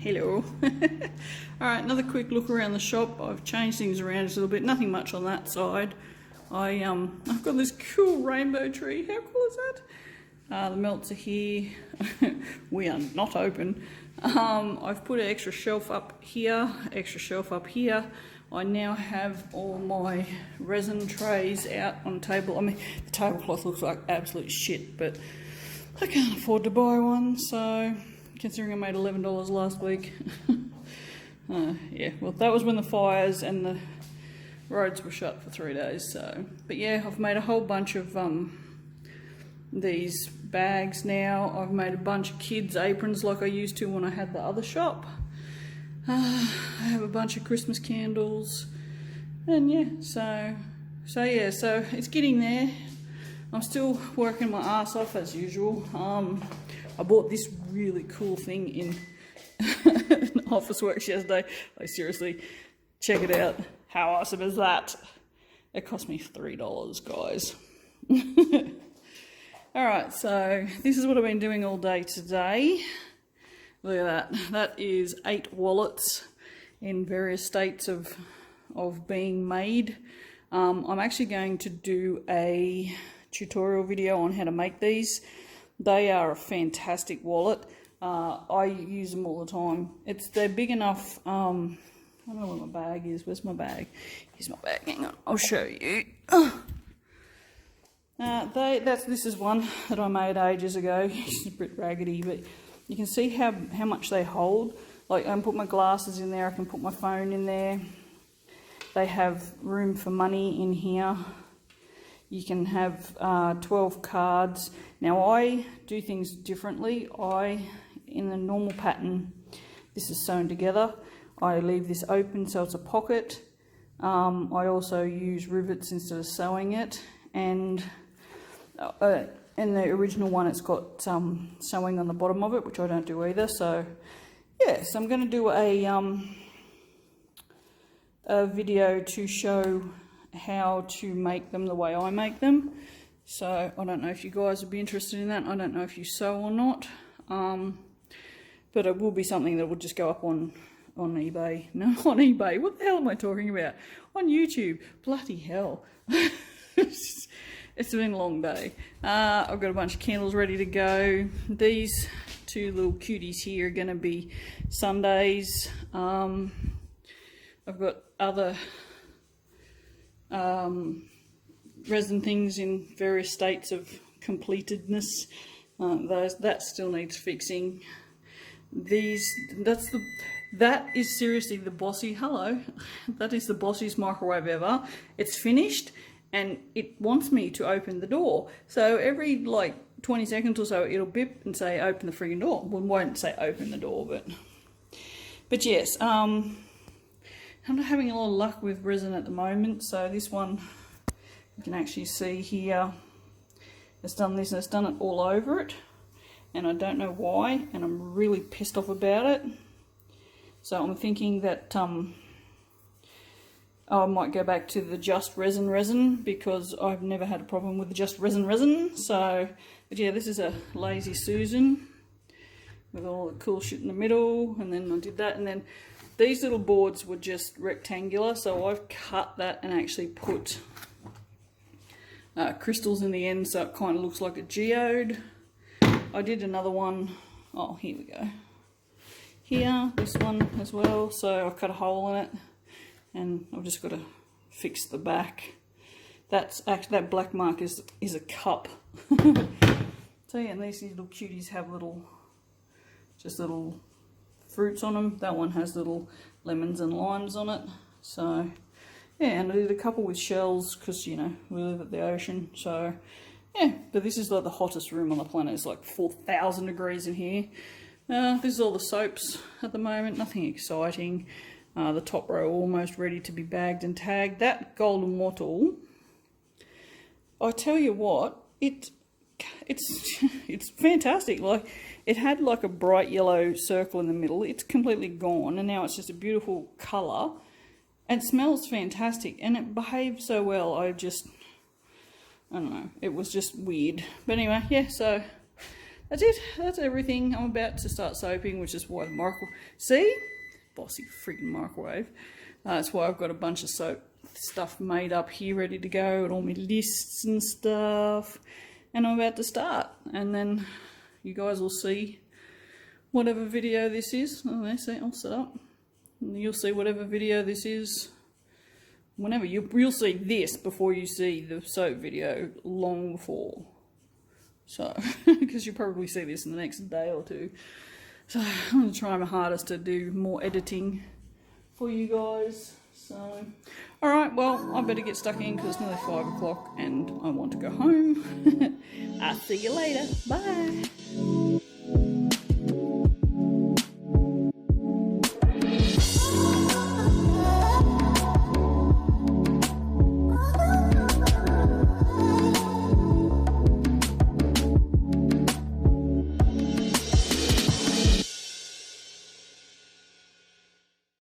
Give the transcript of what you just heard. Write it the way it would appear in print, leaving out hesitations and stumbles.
Hello. Alright, another quick look around the shop. I've changed things around a little bit, nothing much on that side. I've got this cool rainbow tree. How cool is that? The melts are here. We are not open. I've put an extra shelf up here, extra shelf up here. I now have all my resin trays out on the table. I mean, the tablecloth looks like absolute shit, but I can't afford to buy one, so considering I made $11 last week. Yeah, well, that was when the fires and the roads were shut for 3 days, so. But yeah, I've made a whole bunch of these bags now. I've made a bunch of kids' aprons like I used to when I had the other shop. I have a bunch of Christmas candles, and yeah, so it's getting there. I'm still working my ass off as usual. I bought this really cool thing in Officeworks yesterday. Like, seriously, check it out. How awesome is that? It cost me $3, guys. Alright, so this is what I've been doing all day today. Look at that. That is 8 wallets in various states of being made. I'm actually going to do a tutorial video on how to make these. They are a fantastic wallet. I use them all the time. They're big enough. I don't know where my bag is. Where's my bag? Here's my bag. Hang on, I'll show you. This is one that I made ages ago. It's a bit raggedy, but you can see how much they hold. Like, I can put my glasses in there. I can put my phone in there. They have room for money in here. You can have 12 cards. Now, I do things differently. In the normal pattern, this is sewn together. I leave this open so it's a pocket. I also use rivets instead of sewing it. And in the original one, it's got sewing on the bottom of it, which I don't do either. So, yeah, so I'm going to do a video to show how to make them the way I make them. So I don't know if you guys would be interested in that. I don't know if you sew or not, but it will be something that will just go up on eBay. No, on eBay. What the hell am I talking about? On YouTube. Bloody hell. It's been a long day. I've got a bunch of candles ready to go. These two little cuties here are going to be sundaes. I've got other resin things in various states of completedness. That still needs fixing. That is seriously the bossy, hello, that is the bossiest microwave ever. It's finished and it wants me to open the door. So every like 20 seconds or so it'll bip and say open the friggin' door. Well, it won't say open the door, but yes, I'm not having a lot of luck with resin at the moment. So this one, you can actually see here, it's done this and it's done it all over it. And I don't know why, and I'm really pissed off about it. So I'm thinking that I might go back to the just resin because I've never had a problem with the just resin. So, but yeah, this is a Lazy Susan with all the cool shit in the middle, and then I did that, and then these little boards were just rectangular, so I've cut that and actually put crystals in the end so it kind of looks like a geode. I did another one, oh, here we go. Here, this one as well, so I cut a hole in it, and I've just got to fix the back. That's actually, that black mark is a cup. So yeah, and these little cuties have little fruits on them. That one has little lemons and limes on it. So yeah, and I did a couple with shells because, you know, we live at the ocean. So yeah, but this is like the hottest room on the planet. It's like 4,000 degrees in here. This is all the soaps at the moment. Nothing exciting. The top row almost ready to be bagged and tagged. That golden wattle, I tell you what, it's fantastic. Like, it had like a bright yellow circle in the middle. It's completely gone, and now it's just a beautiful colour. And it smells fantastic, and it behaved so well. I don't know, it was just weird. But anyway, yeah, so that's it. That's everything. I'm about to start soaping, which is why the microwave. See? Bossy freaking microwave. That's why I've got a bunch of soap stuff made up here ready to go, and all my lists and stuff. And I'm about to start. And then you guys will see whatever video this is. Oh, there, see, I'll set up. And you'll see whatever video this is. Whenever you'll see this before you see the soap video, long before. So, because you'll probably see this in the next day or two. So, I'm going to try my hardest to do more editing for you guys. So, alright, well, I better get stuck in because it's nearly 5 o'clock and I want to go home. I'll see you later. Bye.